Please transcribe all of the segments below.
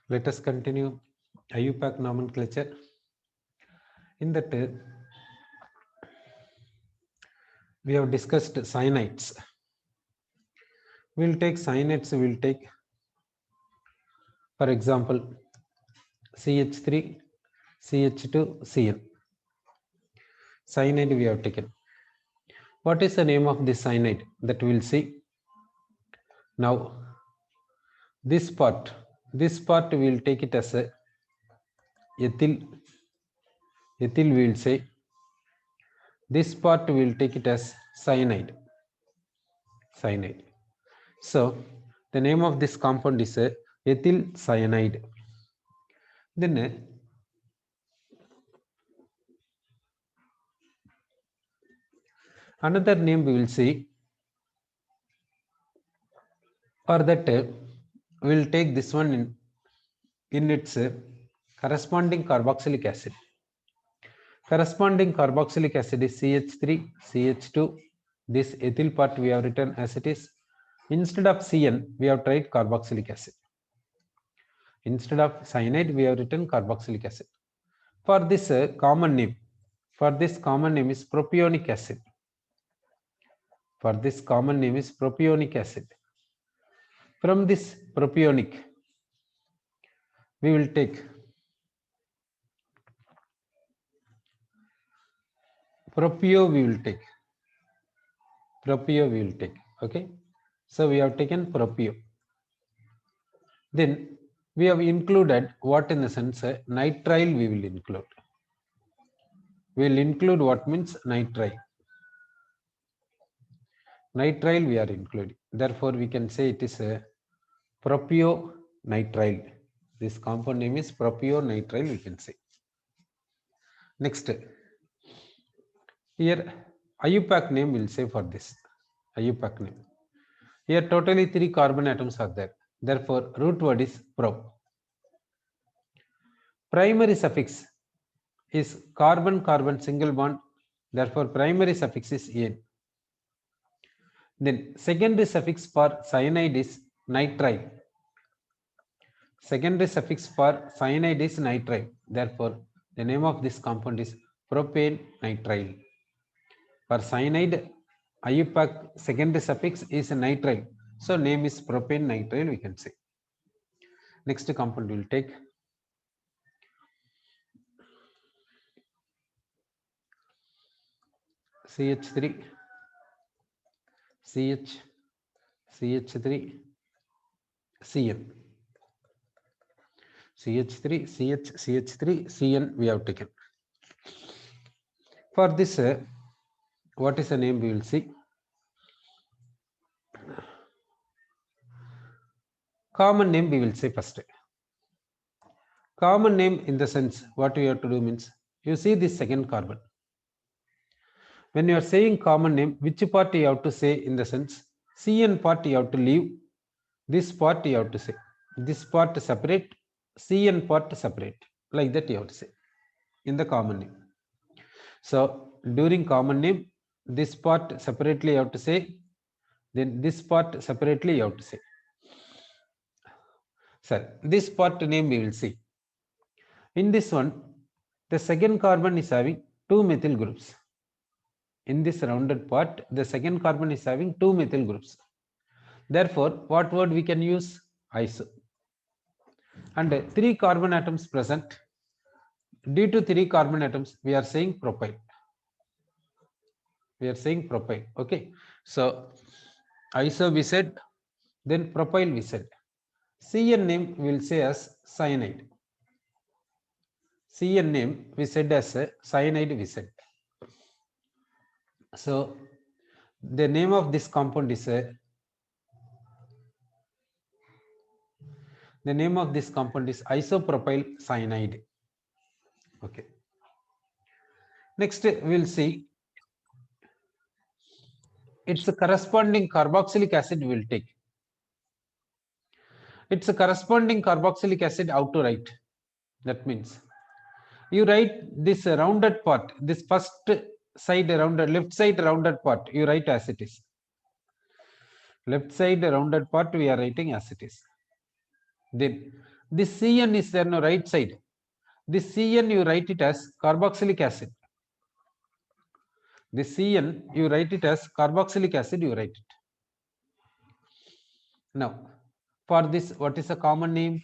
Let us continue IUPAC nomenclature. In that, we have discussed cyanides. We'll take cyanides, we'll take, for example, CH3, CH2, Cn. Cyanide we have taken. What is the name of this cyanide? That we'll see. Now, this part we'll take it as a ethyl. Ethyl we'll say. This part we'll take it as cyanide. Cyanide. So, the name of this compound is a ethyl cyanide. Then another name we will see. For that, we will take this one in its corresponding carboxylic acid. Corresponding carboxylic acid is CH3, CH2. This ethyl part we have written as it is. Instead of Cn, we have tried carboxylic acid. Instead of cyanide, we have written carboxylic acid. For this common name, is propionic acid. For this common name is propionic acid. From this propionic, we will take propio. We will take propio. We will take. Okay. So we have taken propio. Then we have included what in the sense nitrile we will include. We will include what means nitrile. Nitrile we are including. Therefore, we can say it is a propionitrile. This compound name is propionitrile, we can say. Next, here IUPAC name will say for this. IUPAC name. Here totally 3 carbon atoms are there. Therefore, root word is pro. Primary suffix is carbon-carbon single bond. Therefore, primary suffix is N. Then secondary suffix for cyanide is nitrile. Secondary suffix for cyanide is nitrile. Therefore, the name of this compound is propane nitrile. For cyanide, IUPAC secondary suffix is nitrile. So name is propane nitrile, we can say. Next compound we will take. CH3, CH, CH3, Cn. CH3, CH, CH3, Cn we have taken. For this, what is the name we will see? Common name we will say first. Common name in the sense, what we have to do means, you see this second carbon. When you are saying common name, which part you have to say in the sense, Cn part you have to leave, this part you have to say. This part separate, Cn part separate. Like that you have to say in the common name. So during common name, this part separately you have to say, then this part separately you have to say. Sir, this part name we will see. In this one, the second carbon is having 2 methyl groups. In this rounded part, the second carbon is having 2 methyl groups. Therefore, what word we can use? Iso. And 3 carbon atoms present. Due to 3 carbon atoms, we are saying propyl. We are saying propyl. Okay. So, iso we said, then propyl we said. Cn name we will say as cyanide. Cn name we said as cyanide we said. So, the name of this compound is isopropyl cyanide. Okay. Next, we will see its corresponding carboxylic acid we will take. Its corresponding carboxylic acid out to write. That means you write this rounded part, this first side rounded, left side rounded part, you write as it is. Left side rounded part we are writing as it is. Then This CN is there no right side. This CN you write it as carboxylic acid. This CN you write it as carboxylic acid, you write it. Now, for this, what is a common name?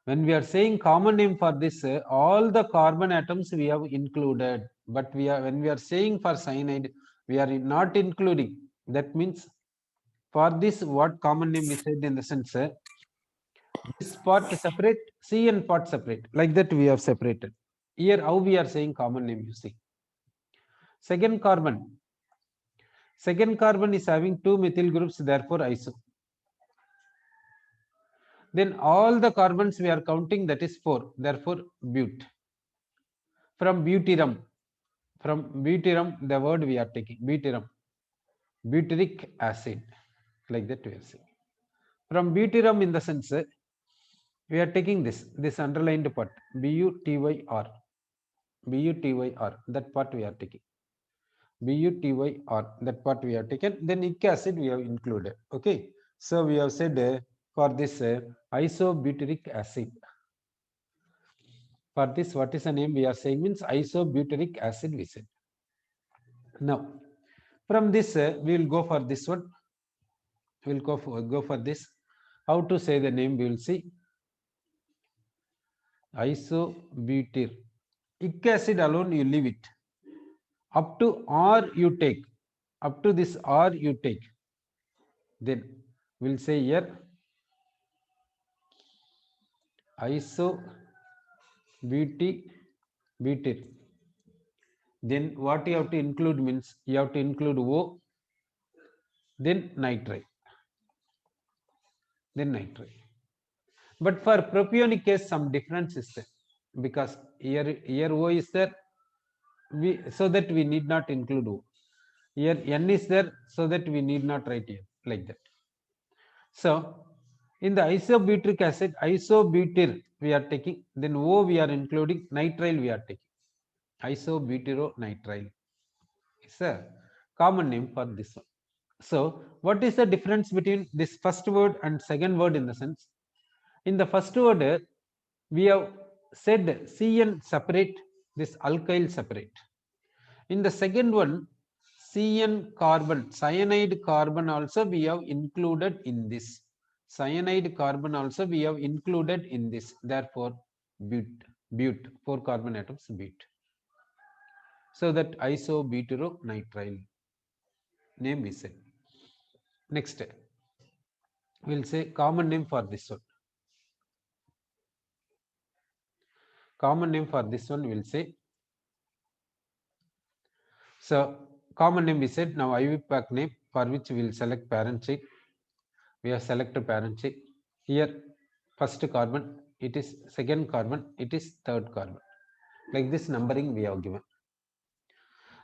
When we are saying common name for this, all the carbon atoms we have included, but when we are saying for cyanide, we are not including. That means for this, what common name we said in the sense, this part separate, CN part separate, like that we have separated. Here, how we are saying common name, you see. Second carbon is having two methyl groups, therefore iso. Then all the carbons we are counting, that is 4, therefore but. From butyrum, the word we are taking, butyrum, butyric acid, like that we are saying. From butyrum, in the sense, we are taking this underlined part, butyr, that part we are taking. butyr, that part we are taken. Then ic acid we have included. Okay, so we have said for this isobutyric acid. For this, what is the name we are saying? Means isobutyric acid, we said. Now, from this, we will go for this one. We will go for this. How to say the name? We will see. Isobutyr. Ic acid alone, you leave it. Up to R you take. Up to this R you take. Then we'll say here isobutyr. Then what you have to include means you have to include O, then nitrite. But for propionic case, some difference is there, because here O is there, so that we need not include O. Here N is there, so that we need not write here, like that. So in the isobutyric acid, isobutyr we are taking, then O we are including, nitrile we are taking. Isobutyronitril is a common name for this one. So what is the difference between this first word and second word? In the sense, in the first word, we have said CN separate, this alkyl separate. In the second one, CN carbon, cyanide carbon also we have included in this. Cyanide carbon also we have included in this. Therefore, but, 4 carbon atoms, but. So that isobutyronitril name we said. Next, we'll say common name for this one. Common name for this one we'll say. So common name we said. Now IUPAC name, for which we will select parent chain. We have selected parent chain. Here first carbon, it is second carbon, it is third carbon. Like this numbering we have given.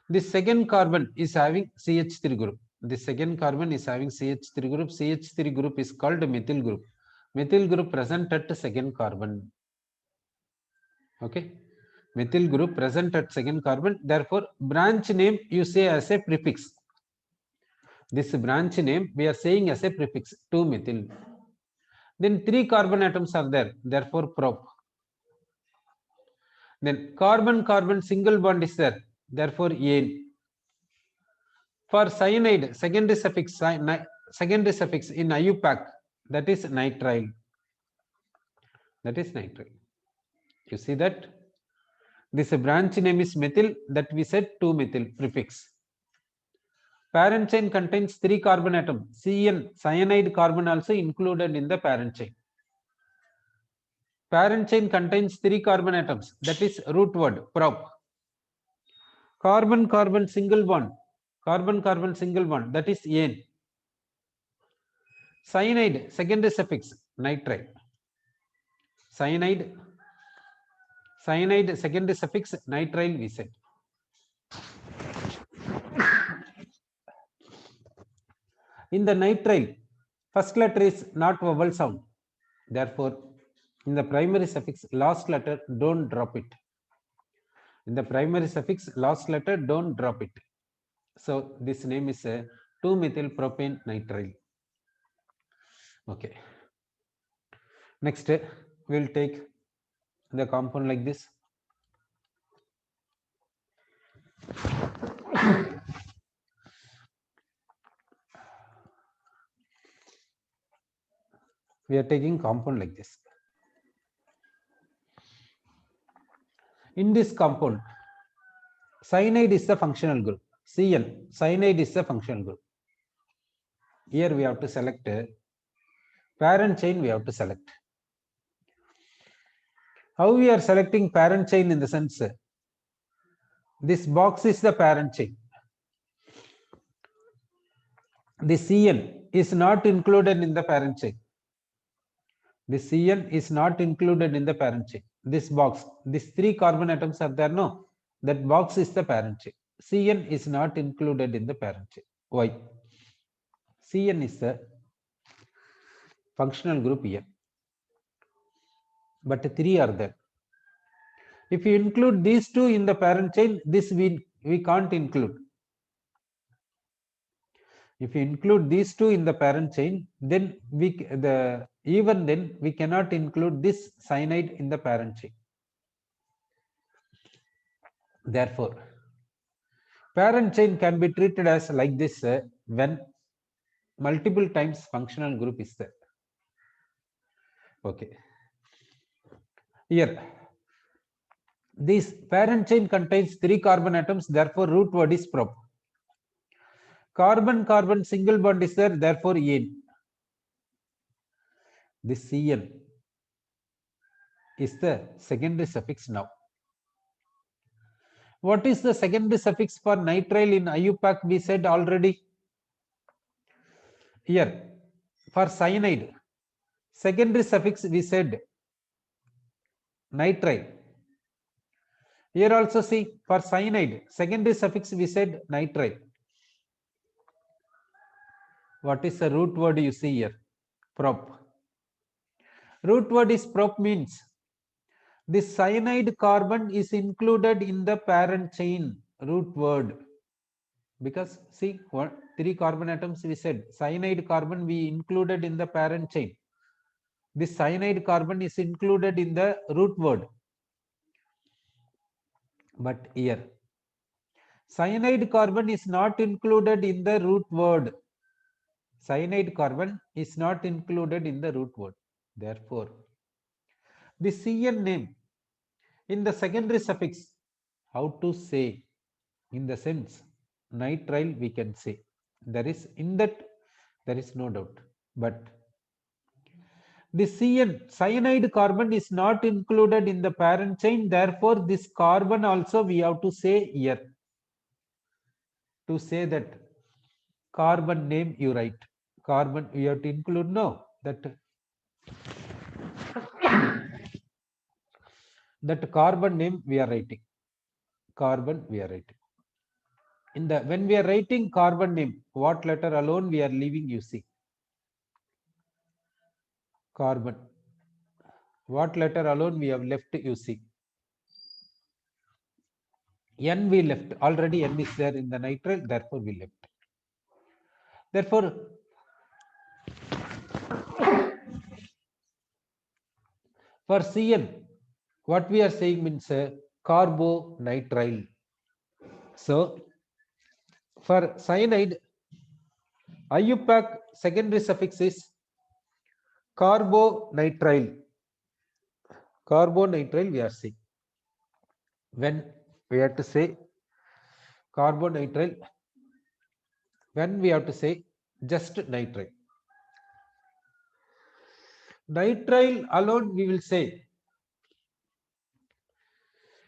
This second carbon is having CH3 group. This second carbon is having CH3 group. CH3 group is called methyl group. Methyl group present at second carbon. Okay. Methyl group present at second carbon. Therefore, branch name you say as a prefix. This branch name we are saying as a prefix, 2-methyl. Then 3 carbon atoms are there. Therefore, prop. Then carbon-carbon single bond is there. Therefore, ane. For cyanide, secondary suffix in IUPAC, that is nitrile. That is nitrile. You see that? This branch name is methyl, that we said 2-methyl prefix. Parent chain contains 3 carbon atoms. CN, cyanide carbon also included in the parent chain. Parent chain contains 3 carbon atoms. That is root word, prop. Carbon-carbon single bond. Carbon-carbon single bond. That is ane. Cyanide, secondary suffix, nitrite. Cyanide, secondary suffix, nitrile, we said. In the nitrile, first letter is not vowel sound. Therefore, in the primary suffix, last letter, don't drop it. In the primary suffix, last letter, don't drop it. So this name is 2-methyl propane nitrile. Okay. Next, we'll take the compound like this. We are taking compound like this. In this compound, cyanide is the functional group. Cn, cyanide is the functional group. Here we have to select parent chain, we have to select. How we are selecting parent chain in the sense, this box is the parent chain. The Cn is not included in the parent chain. The Cn is not included in the parent chain. This box, these 3 carbon atoms are there, no? That box is the parent chain. Cn is not included in the parent chain. Why? Cn is the functional group here. But 3 are there. If you include these 2 in the parent chain, this we can't include. If you include these 2 in the parent chain, then even then we cannot include this cyanide in the parent chain. Therefore, parent chain can be treated as like this when multiple times functional group is there. Okay. Here, this parent chain contains 3 carbon atoms, therefore root word is prop. Carbon-carbon single bond is there, therefore ene. This Cn is the secondary suffix now. What is the secondary suffix for nitrile in IUPAC? We said already. Here, for cyanide, secondary suffix we said nitrile. Here also see, for cyanide, secondary suffix we said nitrile. What is the root word you see here? Prop. Root word is prop means this cyanide carbon is included in the parent chain, root word. Because see, 3 carbon atoms we said, cyanide carbon we included in the parent chain. This cyanide carbon is included in the root word. But here, cyanide carbon is not included in the root word. Cyanide carbon is not included in the root word. Therefore, the Cn name in the secondary suffix, how to say? In the sense, nitrile we can say. There is in that, there is no doubt. But the Cn, cyanide carbon is not included in the parent chain. Therefore, this carbon also we have to say here. To say that carbon name you write. Carbon you have to include, no, that carbon name we are writing. Carbon we are writing. In the when we are writing carbon name, what letter alone we are leaving, you see. Carbon. What letter alone we have left, you see. N we left. Already N is there in the nitrile, therefore we left. Therefore, for Cn, what we are saying means carbonitrile. So, for cyanide, IUPAC secondary suffix is carbonitrile. Carbonitrile we are saying. When we have to say carbonitrile, when we have to say just nitrile. Nitrile alone we will say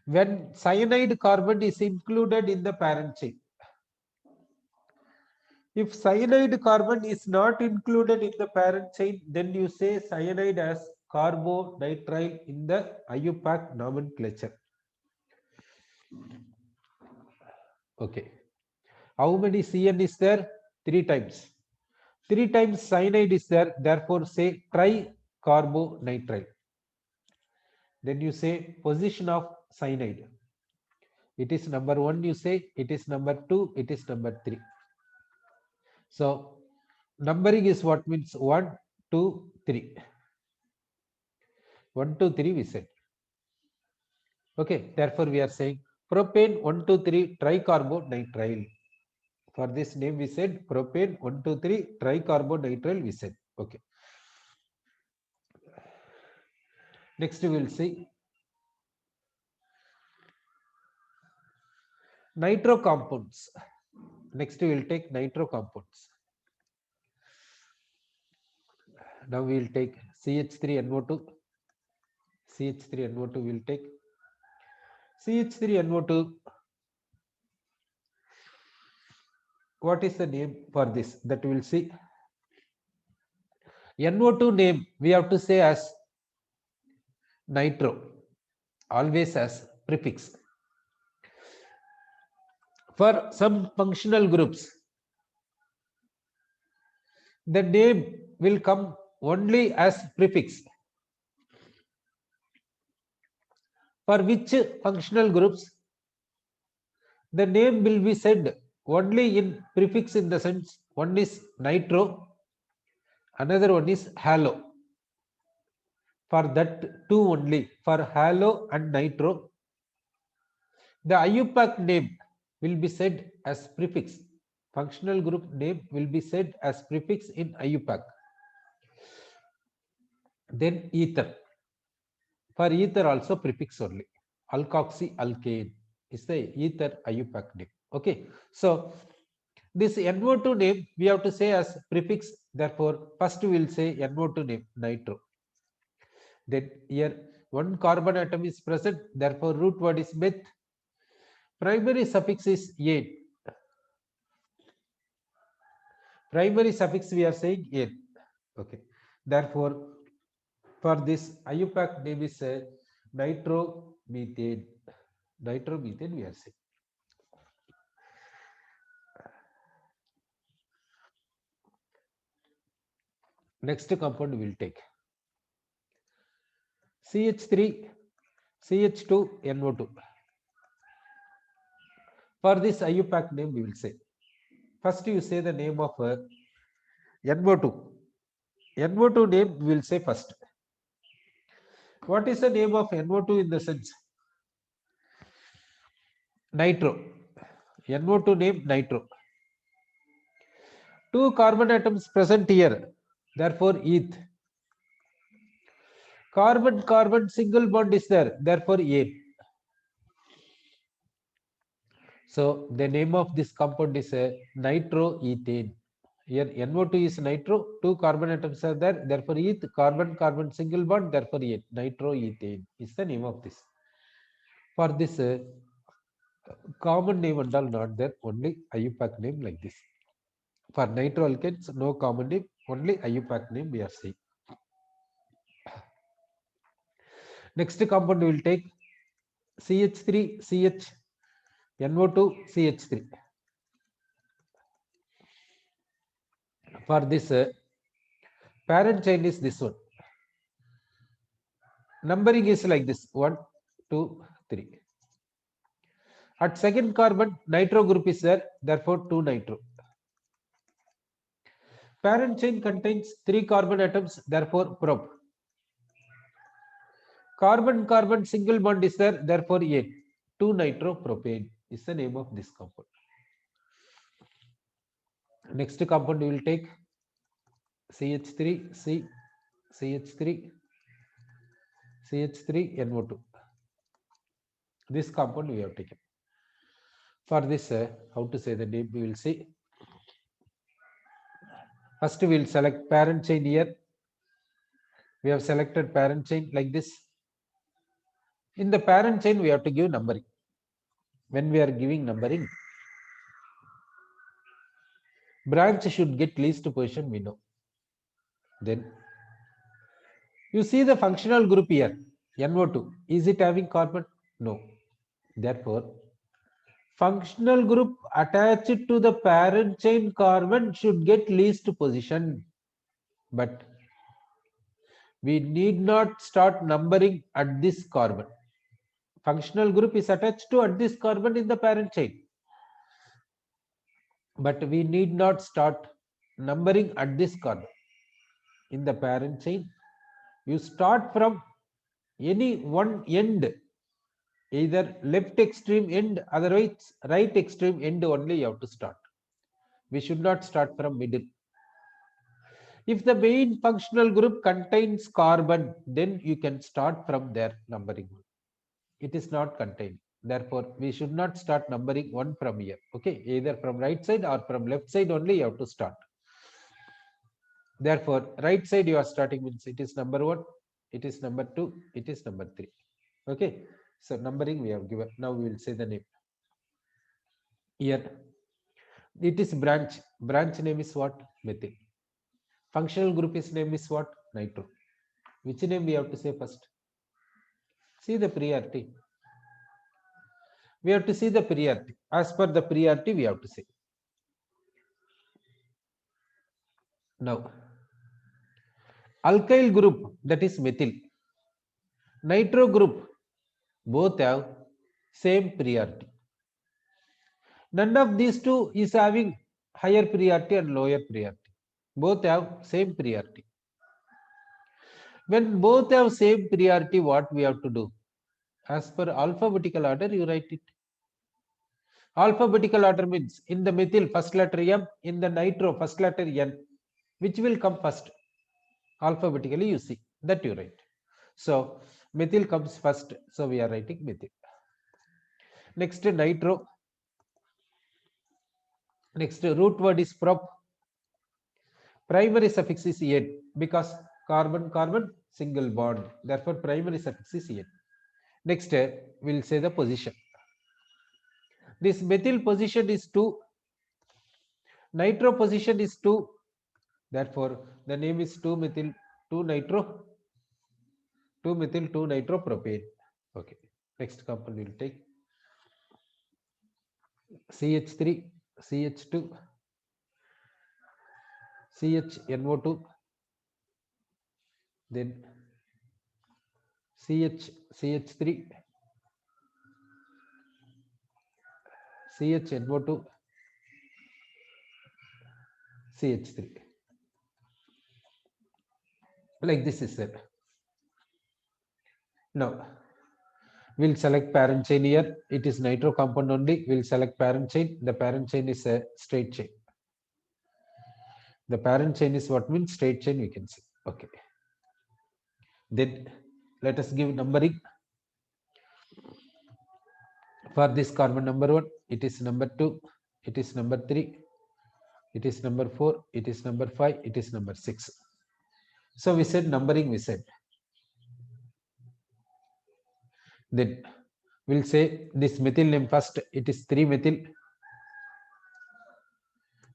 when cyanide carbon is included in the parent chain. If cyanide carbon is not included in the parent chain, then you say cyanide as carbonitrile in the IUPAC nomenclature. Okay. How many Cn is there? 3 times. 3 times cyanide is there, therefore say tricarbonitrile. Then you say position of cyanide. It is number 1, you say, it is number 2, it is number 3. So numbering is what means 1, 2, 3. 1, 2, 3 we said. Okay, therefore we are saying propane 1, 2, 3 tricarbonitrile. For this name we said propane 1, 2, 3 tricarbonitrile we said. Okay. Next we will see nitro compounds. Next we will take nitro compounds. Now we will take CH3NO2. CH3NO2 will take CH3NO2. What is the name for this? That we will see. NO2 name we have to say as nitro, always as prefix. For some functional groups, the name will come only as prefix. For which functional groups, the name will be said only in prefix, in the sense one is nitro, another one is halo. For that two only, for halo and nitro, the IUPAC name will be said as prefix. Functional group name will be said as prefix in IUPAC. Then ether. For ether also prefix only. Alkoxyalkane is the ether IUPAC name. Okay. So this NO2 name we have to say as prefix. Therefore, first we will say NO2 name nitro. Then here one carbon atom is present. Therefore, root word is meth. Primary suffix is ane. Primary suffix we are saying ane. Okay. Therefore, for this IUPAC name is nitromethane. Nitromethane we are saying. Next compound we will take CH3, CH2, NO2. For this IUPAC name we will say. First you say the name of NO2. NO2 name we will say first. What is the name of NO2 in the sense? Nitro. NO2 name nitro. Two carbon atoms present here. Therefore, eth. Carbon-carbon single bond is there. Therefore, ane. So the name of this compound is nitroethane. Here NO2 is nitro, two carbon atoms are there, therefore eth, carbon-carbon single bond, therefore eth, nitroethane is the name of this. For this common name and all not there, only IUPAC name like this. For nitroalkanes, no common name, only IUPAC name we are seeing. Next compound we will take CH3, CH, NO2, CH3. For this parent chain is this one. Numbering is like this: 1, 2, 3. At second carbon, nitro group is there, therefore 2 nitro. Parent chain contains 3 carbon atoms, therefore prop. Carbon-carbon single bond is there, therefore ane. 2 nitropropane is the name of this compound. Next compound we will take CH3, C, CH3, CH3, NO2. This compound we have taken. For this, how to say the name we will see. First we will select parent chain here. We have selected parent chain like this. In the parent chain, we have to give numbering. When we are giving numbering, branch should get least position, we know. Then you see the functional group here, NO2. Is it having carbon? No. Therefore, functional group attached to the parent chain carbon should get least position. But we need not start numbering at this carbon. Functional group is attached to at this carbon in the parent chain. But we need not start numbering at this carbon. In the parent chain, you start from any one end, either left extreme end, otherwise right extreme end only you have to start. We should not start from middle. If the main functional group contains carbon, then you can start from their numbering. It is not contained. Therefore, we should not start numbering one from here. Okay, either from right side or from left side only you have to start. Therefore, right side you are starting means it is number 1, it is number 2, it is number 3. Okay, so numbering we have given. Now we will say the name. Here, it is branch. Branch name is what? Methyl. Functional group is name is what? Nitro. Which name we have to say first? See the priority. We have to see the priority. As per the priority, we have to say. Now, alkyl group, that is methyl. Nitro group, both have same priority. None of these two is having higher priority and lower priority. Both have same priority. When both have same priority, what we have to do? As per alphabetical order, you write it. Alphabetical order means in the methyl first letter M, in the nitro first letter N. Which will come first? Alphabetically you see, that you write. So methyl comes first, so we are writing methyl. Next nitro. Next root word is prop. Primary suffix is en because carbon carbon single bond, therefore primary suffix is en. Next we'll say the position. This methyl position is 2, nitro position is 2, therefore the name is 2-methyl 2-nitro 2-methyl 2-nitropropane. Okay, next compound we'll take CH3 CH2 CHNO2, then CH3 CHNO2 CH3, like this is it. Now we'll select parent chain here. It is nitro compound only. We'll select parent chain. The parent chain is a straight chain. The parent chain is what means straight chain, we can see. Okay. Then let us give numbering. For this carbon number 1, it is number 2, it is number 3, it is number 4, it is number 5, it is number 6. So we said numbering, we said. Then we'll say this methyl name first, it is 3-methyl.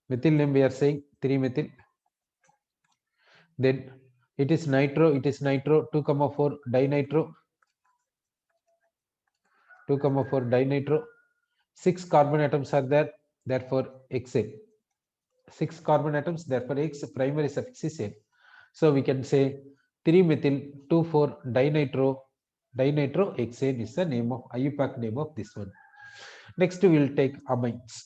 Methyl name we are saying 3-methyl. Then it is nitro, 2,4 dinitro, 2,4 dinitro. 6 carbon atoms are there, therefore Xn. 6 carbon atoms, therefore X primary suffix is N. So we can say 3-methyl 2,4 dinitro Xn is the name of IUPAC name of this one. Next we will take amines.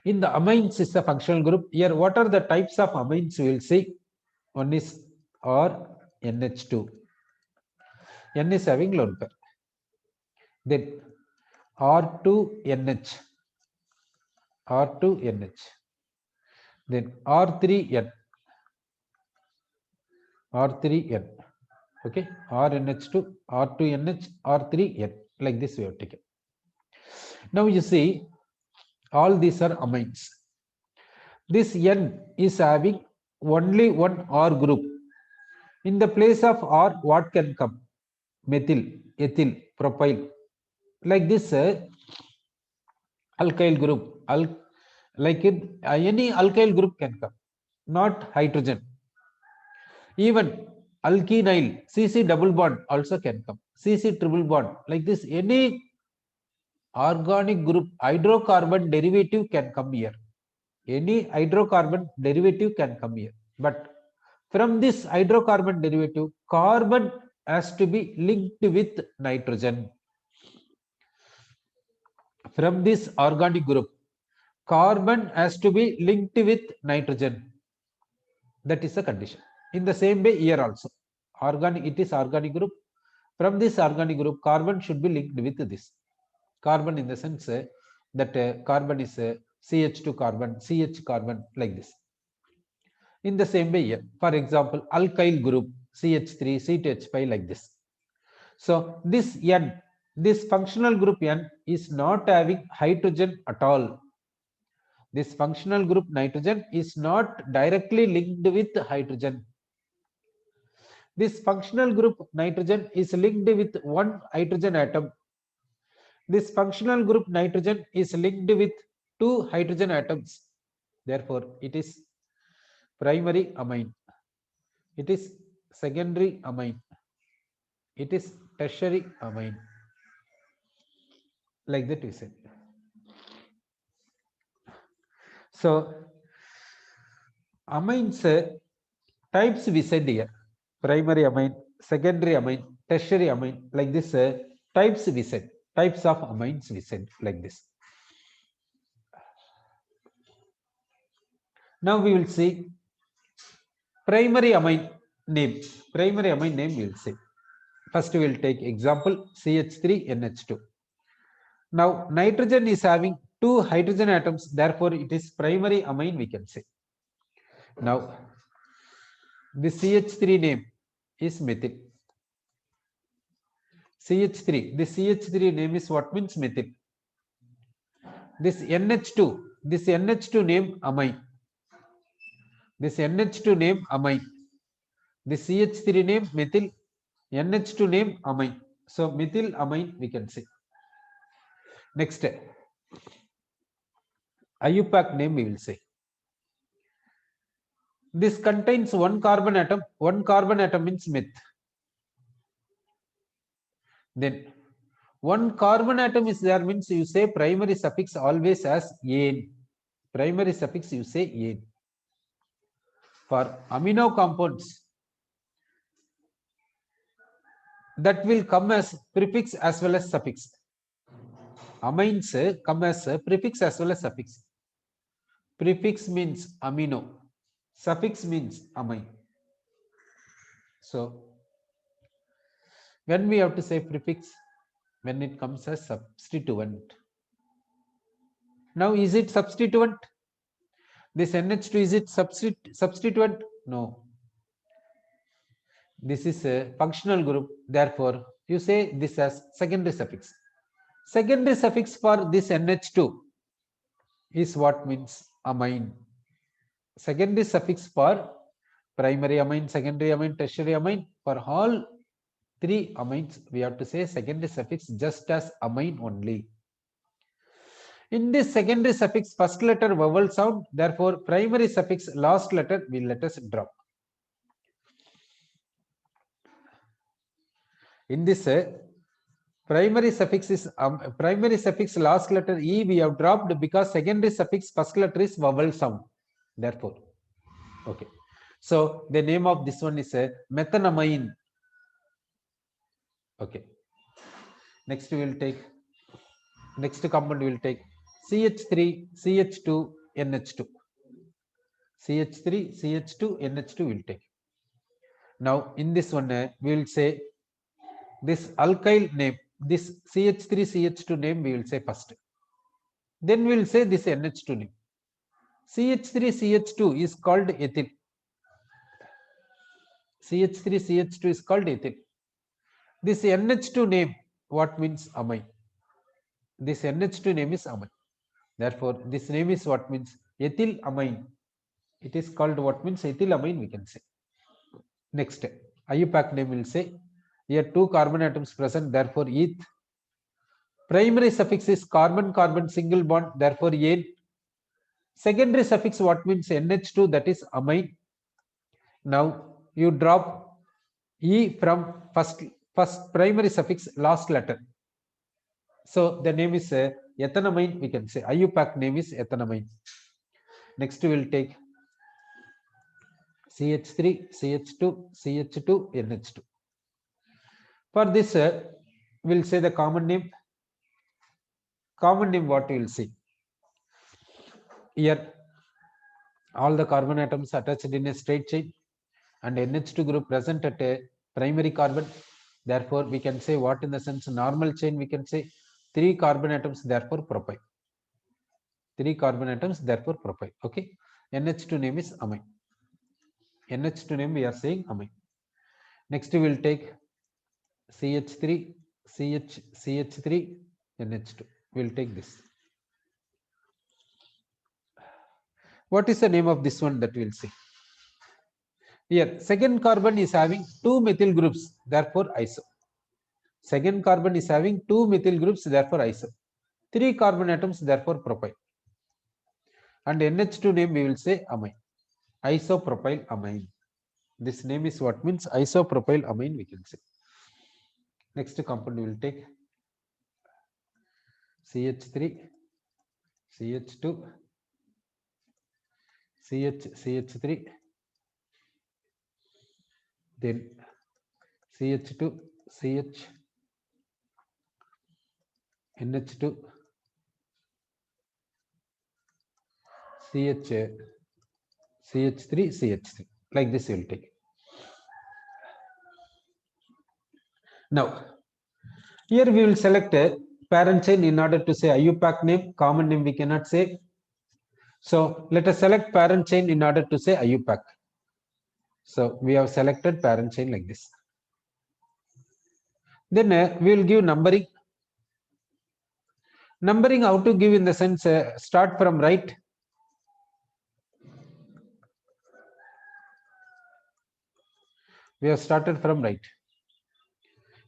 In the amines is the functional group. Here what are the types of amines we will see? One is RNH2. N is having lone pair. Then R2NH. R2NH. Then R3N. R3N. Okay, RNH2, R2NH, R3N. Like this we have taken. Now you see, all these are amines. This N is having only one R group. In the place of R, what can come? Methyl, ethyl, propyl. Like this alkyl group, like it, any alkyl group can come, not hydrogen. Even alkenyl, CC double bond also can come, CC triple bond. Like this, any organic group, hydrocarbon derivative can come here. Any hydrocarbon derivative can come here. But from this hydrocarbon derivative, carbon has to be linked with nitrogen. From this organic group, carbon has to be linked with nitrogen. That is the condition. In the same way here also. It is organic group. From this organic group, carbon should be linked with this. Carbon in the sense that carbon is CH2 carbon, CH carbon, like this. In the same way here, for example, alkyl group CH3, C2H5, like this. So this N, this functional group N is not having hydrogen at all. This functional group nitrogen is not directly linked with hydrogen. This functional group nitrogen is linked with one hydrogen atom. This functional group nitrogen is linked with two hydrogen atoms. Therefore, it is primary amine. It is secondary amine. It is tertiary amine. Like that we said. So, amines types we said here: primary amine, secondary amine, tertiary amine. Like this, types we said. Types of amines we said like this. Now we will see primary amine name. Primary amine name we will see. First we will take example CH3NH2. Now nitrogen is having two hydrogen atoms, therefore it is primary amine we can say. Now the CH3 name is methyl. CH3, the CH3 name is what means methyl. This NH2 name amine. This NH2 name amine. The CH3 name methyl, NH2 name amine. So methyl amine we can say. Next, IUPAC name we will say. This contains one carbon atom. One carbon atom means meth. Then one carbon atom is there means you say primary suffix always as ane. Primary suffix you say ane. For amino compounds, that will come as prefix as well as suffix. Amines come as a prefix as well as suffix. Prefix means amino. Suffix means amine. So when we have to say prefix, when it comes as substituent. Now is it substituent? This NH2, is it substituent? No. This is a functional group, therefore you say this as secondary suffix. Secondary suffix for this NH2 is what means amine. Secondary suffix for primary amine, secondary amine, tertiary amine, for all three amines we have to say secondary suffix just as amine only. In this secondary suffix first letter vowel sound, therefore primary suffix last letter will let us drop. In this primary suffix last letter E we have dropped because secondary suffix first letter is vowel sound. Therefore, okay. So the name of this one is methanamine. Okay. Next we will take, next compound we will take CH3, CH2, NH2. CH3, CH2, NH2 will take. Now in this one we will say this alkyl name, this CH3, CH2 name we will say first. Then we will say this NH2 name. CH3, CH2 is called ethyl. CH3, CH2 is called ethyl. This NH2 name, what means amine? This NH2 name is amine. Therefore, this name is what means ethyl amine. It is called what means ethyl amine we can say. Next, IUPAC name will say here two carbon atoms present, therefore eth. Primary suffix is carbon-carbon single bond, therefore ane. Secondary suffix what means NH2, that is amine. Now you drop E from first primary suffix last letter. So the name is ethanamine we can say. IUPAC name is ethanamine. Next we will take CH3, CH2, CH2, NH2. For this we will say the common name. Common name what we will see. Here all the carbon atoms attached in a straight chain and NH2 group present at primary carbon. Therefore, we can say what in the sense normal chain, we can say 3 carbon atoms, therefore propyl. 3 carbon atoms, therefore propyl. Okay. NH2 name is amine. NH2 name we are saying amine. Next we will take CH3, CH3, NH2. We will take this. What is the name of this one that we will see? Here, second carbon is having 2 methyl groups, therefore iso. Second carbon is having 2 methyl groups, therefore iso. 3 carbon atoms, therefore propyl. And NH2 name we will say amine. Isopropyl amine. This name is what means isopropyl amine, we can say. Next compound we will take CH3, CH2, CH3, then CH2, CH, NH2, CH, CH3, CH3. Like this you will take. Now, here we will select a parent chain in order to say IUPAC name. Common name we cannot say. So let us select parent chain in order to say IUPAC. So we have selected parent chain like this. Then we will give numbering. Numbering how to give in the sense start from right. We have started from right.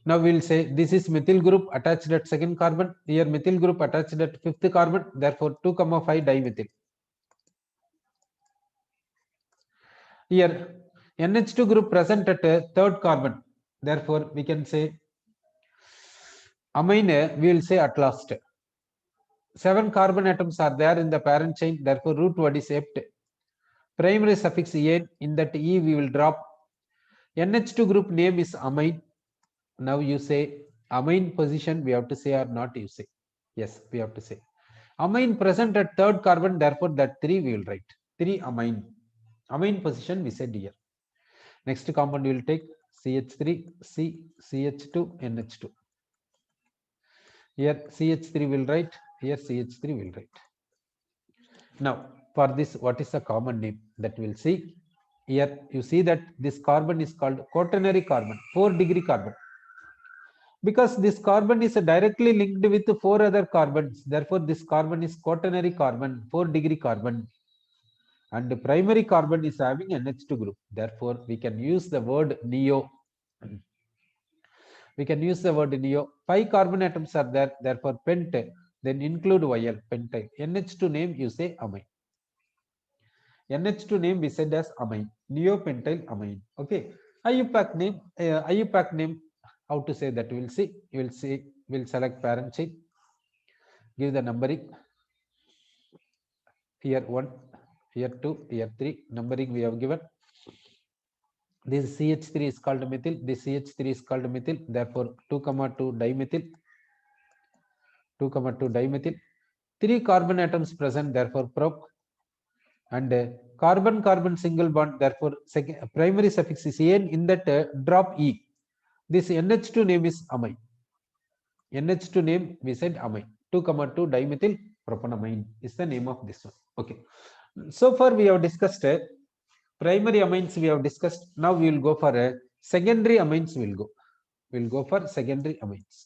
Now we will say this is methyl group attached at second carbon. Here methyl group attached at fifth carbon. Therefore 2,5 dimethyl. Here NH2 group present at third carbon. Therefore we can say amine. We will say at last. 7 carbon atoms are there in the parent chain. Therefore root word is ept. Primary suffix "-ane", in that E we will drop. NH2 group name is amine. Now you say amine position we have to say or not you say. Yes, we have to say. Amine present at third carbon, therefore that 3 we will write. 3 amine. Amine position we said here. Next compound we will take CH3, C, CH2, NH2. Here CH3 will write, here CH3 will write. Now for this, what is the common name that we'll see? Here you see that this carbon is called quaternary carbon, 4-degree carbon. Because this carbon is directly linked with 4 other carbons, therefore this carbon is quaternary carbon, 4-degree carbon. And the primary carbon is having NH2 group. Therefore we can use the word neo. We can use the word neo. 5 carbon atoms are there, therefore pent, then include YL, pentyl. NH2 name you say amine. NH2 name we said as amine, neopentyl amine. Okay. IUPAC name, how to say that we'll see. You will see, we'll select parent chain, give the numbering. Here 1, here 2, here 3. Numbering we have given. This CH3 is called methyl. This CH3 is called methyl. Therefore 2,2 dimethyl. 2,2 dimethyl. 3 carbon atoms present. Therefore prop. And carbon-carbon single bond. Therefore primary suffix is "-ane", in that drop E. This NH2 name is amine. NH2 name we said amine. 2,2 dimethyl propanamine is the name of this one. Okay. So far we have discussed primary amines we have discussed. Now we will go for secondary amines. We'll go for secondary amines.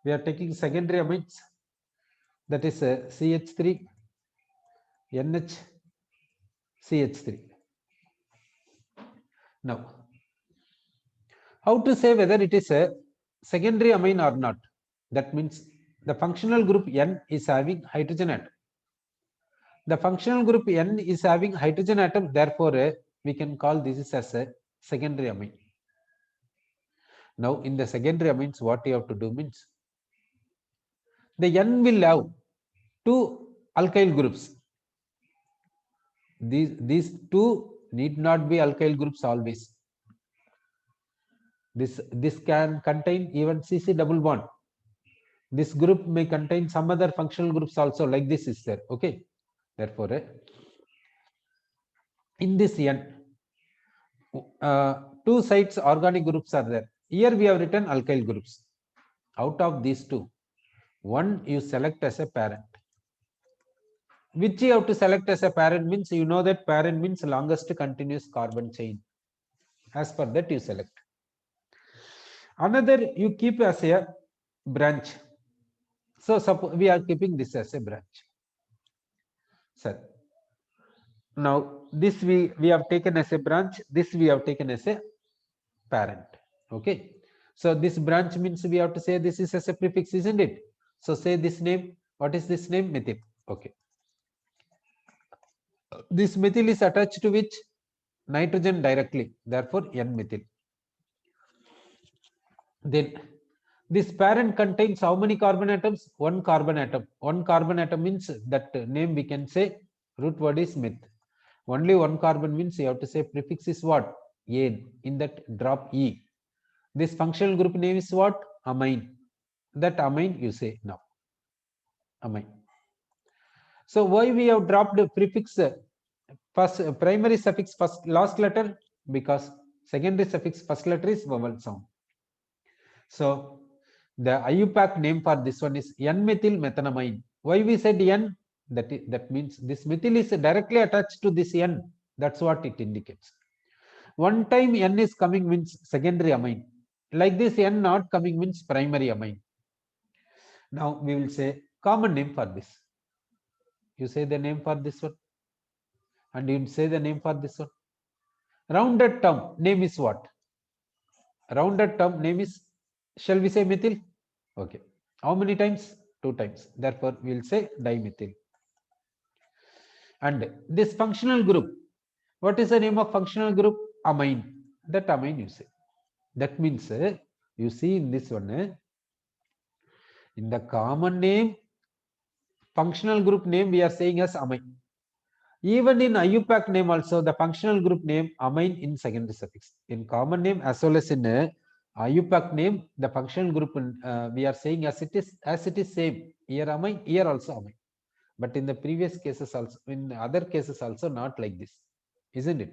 We are taking secondary amines. That is CH3, NH, CH3. Now, how to say whether it is a secondary amine or not? That means the functional group N is having hydrogen atom. The functional group N is having hydrogen atom. Therefore, we can call this as a secondary amine. Now, in the secondary amines, what you have to do means the N will have 2 alkyl groups. These 2 need not be alkyl groups always. This can contain even CC double bond. This group may contain some other functional groups also, like this is there. Okay. Therefore, in this N, two sites organic groups are there. Here we have written alkyl groups. Out of these two, one you select as a parent. Which you have to select as a parent means you know that parent means longest continuous carbon chain. As per that you select. Another you keep as a branch. So suppose we are keeping this as a branch. Sir, now this we have taken as a branch, this we have taken as a parent. Okay, so this branch means we have to say this is as a prefix, isn't it? So say this name. What is this name? Methyl. Okay, this methyl is attached to which? Nitrogen directly, therefore N-methyl. Then this parent contains how many carbon atoms? One carbon atom. One carbon atom means that name we can say root word is meth. Only one carbon means you have to say prefix is what? Ane. In that drop E. This functional group name is what? Amine. That amine you say now. Amine. So why we have dropped the prefix first primary suffix first last letter? Because secondary suffix first letter is vowel sound. So the IUPAC name for this one is N-methyl methanamine. Why we said N? That means this methyl is directly attached to this N. That's what it indicates. One time N is coming means secondary amine. Like this N not coming means primary amine. Now we will say common name for this. You say the name for this one and you say the name for this one. Rounded term name is what? Rounded term name is, shall we say methyl? Okay. How many times? 2 times. Therefore, we will say dimethyl. And this functional group, what is the name of functional group? Amine. That amine you say. That means you see in this one, in the common name, functional group name we are saying as amine. Even in IUPAC name also, the functional group name amine in secondary suffix. In common name as well as in IUPAC name, the functional group we are saying as it is same. Here amine, here also amine. But in the previous cases also, in other cases also not like this, isn't it?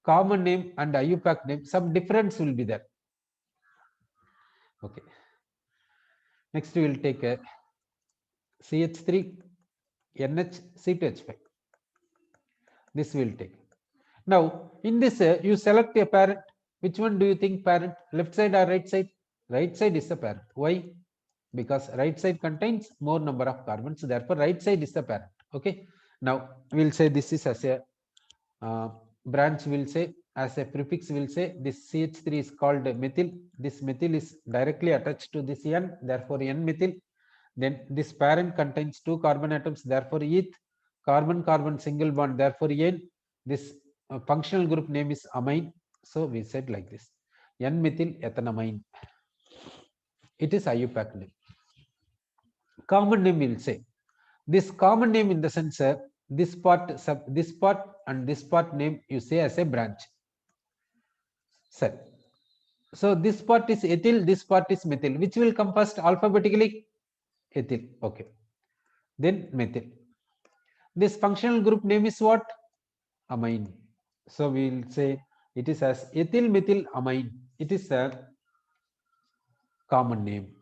Common name and IUPAC name, some difference will be there. Okay. Next we will take a CH3 NH C2H5. This we will take. Now in this you select a parent. Which one do you think parent? Left side or right side? Right side is the parent. Why? Because right side contains more number of carbons, therefore right side is the parent. Okay, now we'll say this is as a branch, will say as a prefix, will say this CH3 is called methyl. This methyl is directly attached to this N, therefore N-methyl. Then this parent contains 2 carbon atoms, therefore eth. Carbon-carbon single bond, therefore N. This functional group name is amine. So we said like this, N-methyl ethanamine. It is IUPAC name. Common name will say. This common name in the sense this part and this part name you say as a branch. Sir. So this part is ethyl, this part is methyl. Which will come first alphabetically? Ethyl. Okay. Then methyl. This functional group name is what? Amine. So we will say it is as ethyl methyl amine. It is a common name.